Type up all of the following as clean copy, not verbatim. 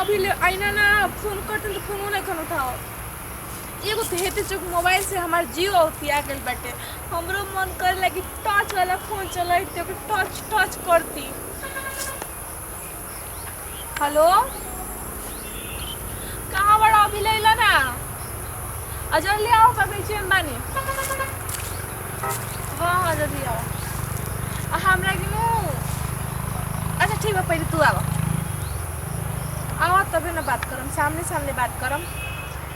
अभी ले आईना ना फोन करते तो फोन नहीं करना था। एगो हेते चुक मोबाइल से हमार जियो होतिया गेल बाटे। हमरो मन कर लगी टच वाला फोन चलाइते तो टच टच करती। हेलो कहाँ बड़ा अभी लेला ना अजर ले आओ कभी चेन बानी। हाँ जल्दी आओ हमरा गिनो। अच्छा ठीक है पहले तू आओ तभी ना बात करम सामने सामने बात करम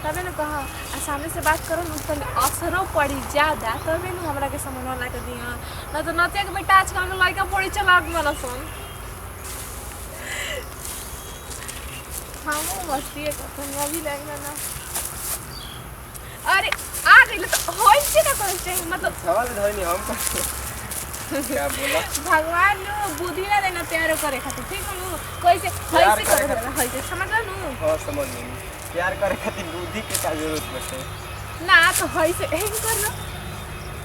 तभी ना कहा सामने से बात करो न तो असरों पड़ी ज़्यादा तभी ना हमरा के समझ में लगा दिया ना तो नतिया के बेटा आजकल में लड़का पड़ी चलाक वाला फोन। हाँ वो मस्ती है कथन अभी लगना ना अरे आ गई तो होई से ना करना चाहिए मतलब सवाल धरनी हम क्या बोला भगवान नु बुद्धि ना देना प्यार करे खातिर ठीक है कोई से होई से करे होई से समझ लो हां समझ गई प्यार करे खातिर बुद्धि के का जरूरत बटे ना तो होई से एही कर लो।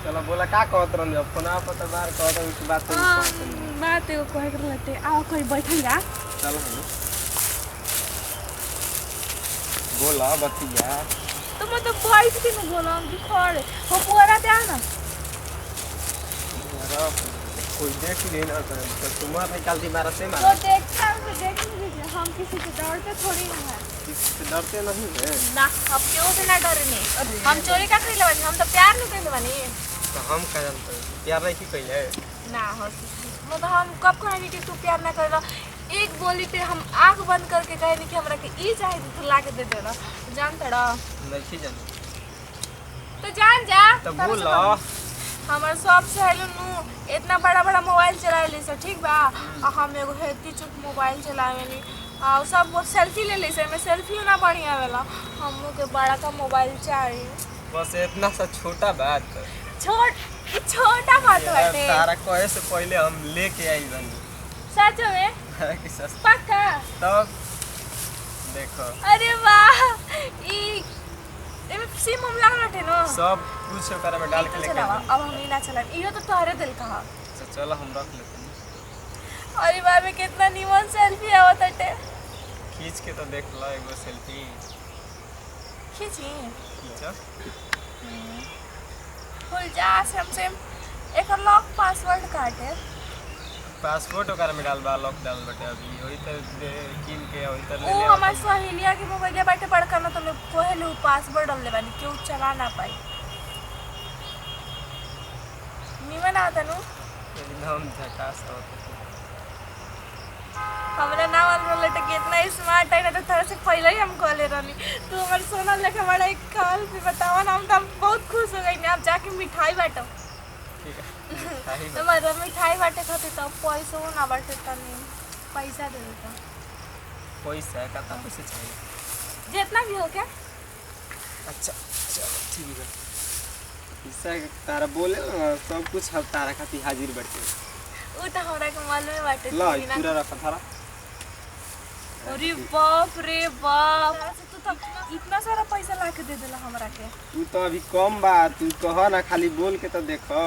चलो बोला का कहत रहन जब फोन आप तो बार कहत उस बात बात एगो कहे कर लटे आओ कोई बैठल जा चलो बोला बतिया तो मतलब बैठ के न बोला हम खड़े हो पूरा दे ना यार कोई देख ही लेना तो तुम्हारा निकाल दी मारा से तो मारा देखता हूं देख लीजिए हम किसी से डरते थोड़ी ना है किसी से डरते नहीं है ना हम क्यों से ना डरने हम चोरी का कर लेवानी हम तो प्यार नहीं कर लेवानी तो हम का जानते प्यार नहीं की कइले ना हो मतलब हम कब कहेंगे कि तू प्यार ना करेला एक बोली पे हम आंख बंद करके कहेंगे कि हमरा के ई चाहे तो ला के दे देना जानता रा नहीं जान तो जान जा तो बोला हमार सब सहेली नु इतना बड़ा बड़ा मोबाइल चलाएली से ठीक बा और हम एगो हेती चुक मोबाइल चलावेनी और सब वो सेल्फी ले ली से में सेल्फी ना बढ़िया वाला हमो के बड़ा का मोबाइल चाहिए बस इतना सा छोटा बात छोटा बात बाटे तारा कहे से पहले हम लेके आई बनी सच में कि सस्ता पक्का तब देखो अरे वाह ई एमे सिम हम लगा रहे न सब कुछ ओकरा में डाल के लेके चलावा अब हम ना चला इहो तो तोहरे दिल कहा तो चलो हम रख लेते हैं अरे बाबे कितना नीमन सेल्फी आवत हटे खींच के तो देख लो एगो सेल्फी खींची खींचो फुल जा से एक लॉक पासवर्ड काटे पासपोर्ट ओकरा में डाल बा लॉक डाल बटे अभी वही तो किन के वही तो ले ओ ले हमार सहेलिया के मोबाइल बाटे बड़का न तो मैं पहले पासवर्ड डाल ले बानी क्यों चला ना पाई निमन आता नु एकदम झकास होता हमरा ना वाला लटे कितना स्मार्ट है ना तो तरह से पहले ही हम कॉल रहनी तू हमार सोना लेके बड़ा एक कॉल पे बतावा ना हम तो बहुत खुश हो गई ना आप जाके मिठाई बांटो ठीक है तो मतलब मिठाई बांटे खाते तो पैसा ना बांटे तनी पैसा दे देता पैसा का तो पैसे चाहिए जितना भी हो क्या अच्छा चलो ठीक है पैसा तारा बोले ना सब कुछ हम तारा खातिर हाजिर बैठे वो तो हमरा के मालूम है बाटे ला पूरा रखा थारा अरे बाप रे बाप तू तो इतना सारा पैसा ला के दे देला हमरा के तू तो अभी कम बा तू कह ना खाली बोल के तो देखो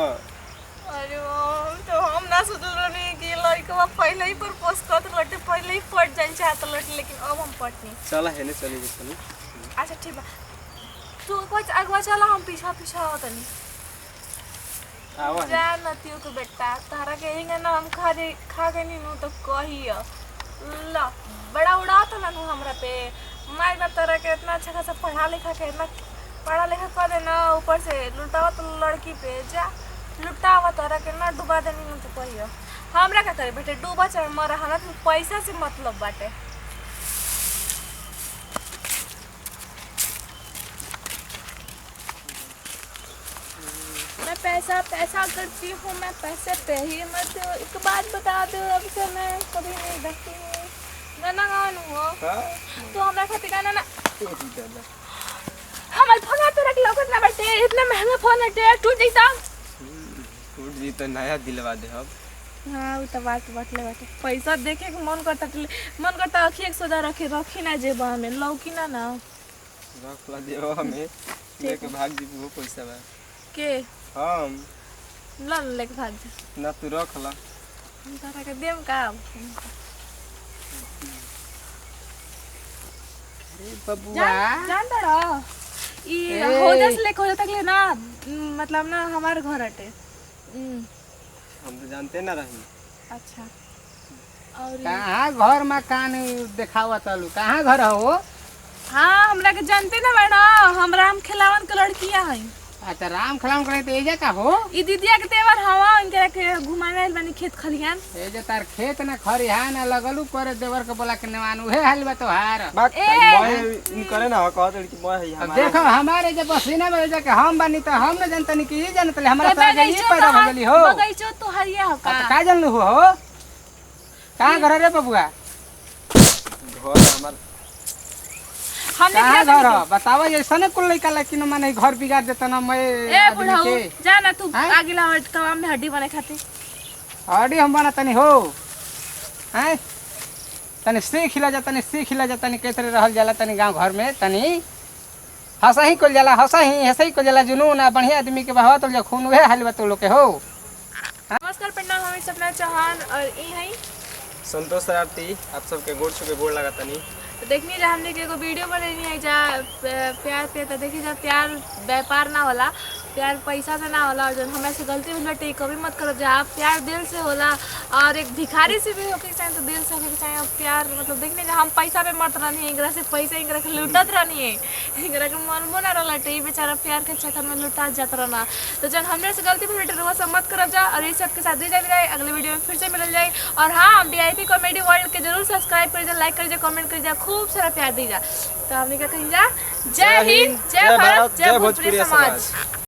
अरे तो हम ना सोचल रहनी कि लड़का पहले ही प्रपोज करत लटे पहले ही पट जाए चाहत लटे लेकिन अब हम पटनी चल हेले चली चली अच्छा ठीक बा तू कुछ अगवा चला हम पीछा पीछा होतनी आवा जा नतियो के बेटा तारा के हिंगा ना हम खा गए नी नु तो कहियो ला बड़ा उड़ात ना नु हमरा पे माई बाप तारा के इतना अच्छा खासा पढ़ा लिखा के इतना पढ़ा लिखा कर देना ऊपर से लुटावा तो लड़की पे जा लुटावा तारा के ना डुबा देनी नु तो कहियो हमरा का करे बेटे डूबा चाहे मरा हमरा तो पैसा से मतलब बाटे मैं पैसा पैसा करती हूँ मैं पैसे पे ही मत एक बात बता दो अब से मैं कभी नहीं देखती हूँ गाना गानू हो तो हमरा खातिर गाना ना हमार फोन तो रख लो कितना बटे इतना महंगा फोन है टूट जाता टूट जी तो नया दिलवा दे अब हां वो तो बात बटले बाटे पैसा देखे के मन करता अखी एक सोदा रखी ना जेबा में लौकी ना ना रख ला देबो हमें लेके भाग जी वो पैसा बा के हम लन लेके भाग जा ना तू रख ला हम तारा के देम का बबुआ जान बड़ा ई ए। होदा से लेके होदा तक ले ना मतलब ना हमार घर हटे। हम तो जानते ना रही। अच्छा और कहाँ घर मकान देखावा तलू कहाँ घर हो? हाँ हमरा के जानते ना बड़ा हम राम खिलावन के लड़कियां हई। अच्छा राम खलाम करे तो एजा का हो? ई दीदिया के तेवर हवा इनके के घुमावे आइल बानी खेत खलिहान। एजा तार खेत ना खरिहान ना लगलू करे देवर के बोला के नेवान उहे हाल बा तोहार। बात ए। मैं इन करे ना कहत कि मैं है अब हमारा। देखो हमारे जब पसीना में जाके हम बानी तो हम न जानतनी कि ये जानतले हमारा बगैचो साथ ये पैदा हो गली हो। बगैचो तो हरिया हो का। का जानलू हो? कहाँ घर रे बबुआ? घर हमार हमने कहाँ क्या घर हो? बताओ ऐसा न कुल लइका लेकिन माने घर बिगाड़ देता ना मैं ए आदमी बुढ़ाऊ के। जा ना तू हैं? आगे लावट कवा में हड्डी बने खाती। अड़ी हम बना तनी हो हैं तनी सीख ला जा तनी कैसे रहल जाला तनी गांव घर में तनी हंसा ही कोल जाला हंसा ही कोल जाला जुनून आ बढ़िया आदमी के बहाव तो खून उहे हाल बा तो लोग के हो। नमस्कार प्रणाम हम सपना चौहान और ई हई संतोष शरारती आप सबके गोड़ छू के गोड़ लगा तनी। तो देखनी जा हमने के एगो वीडियो बनेनी है जा प्यार पे तो देखी जा प्यार व्यापार ना होला प्यार पैसा से ना होला और जब हमें से गलती हुई बाटे कभी मत करो जा प्यार दिल से होला और एक भिखारी से भी होके चाहिए तो दिल से होके चाहिए और प्यार मतलब देखने जा हम पैसा पे मत रहनी है इंगरा से पैसा इंगरा के लुटत रहनी है इंगरा के मनबो ना रहला टे बेचारा प्यार के चक्कर में लुटा जात रहना तो जब हमने से गलती हुई बाटे रोज सब मत करब जा और ये सब के साथ दे जाए अगले वीडियो में फिर से मिल जाए और हाँ VIP कॉमेडी वर्ल्ड के जरूर सब्सक्राइब कर जा लाइक कर जा कमेंट कर जा खूब सारा प्यार दी जा तो हमने क्या कहीं जा जय हिंद जय भारत जय भोजपुरी समाज।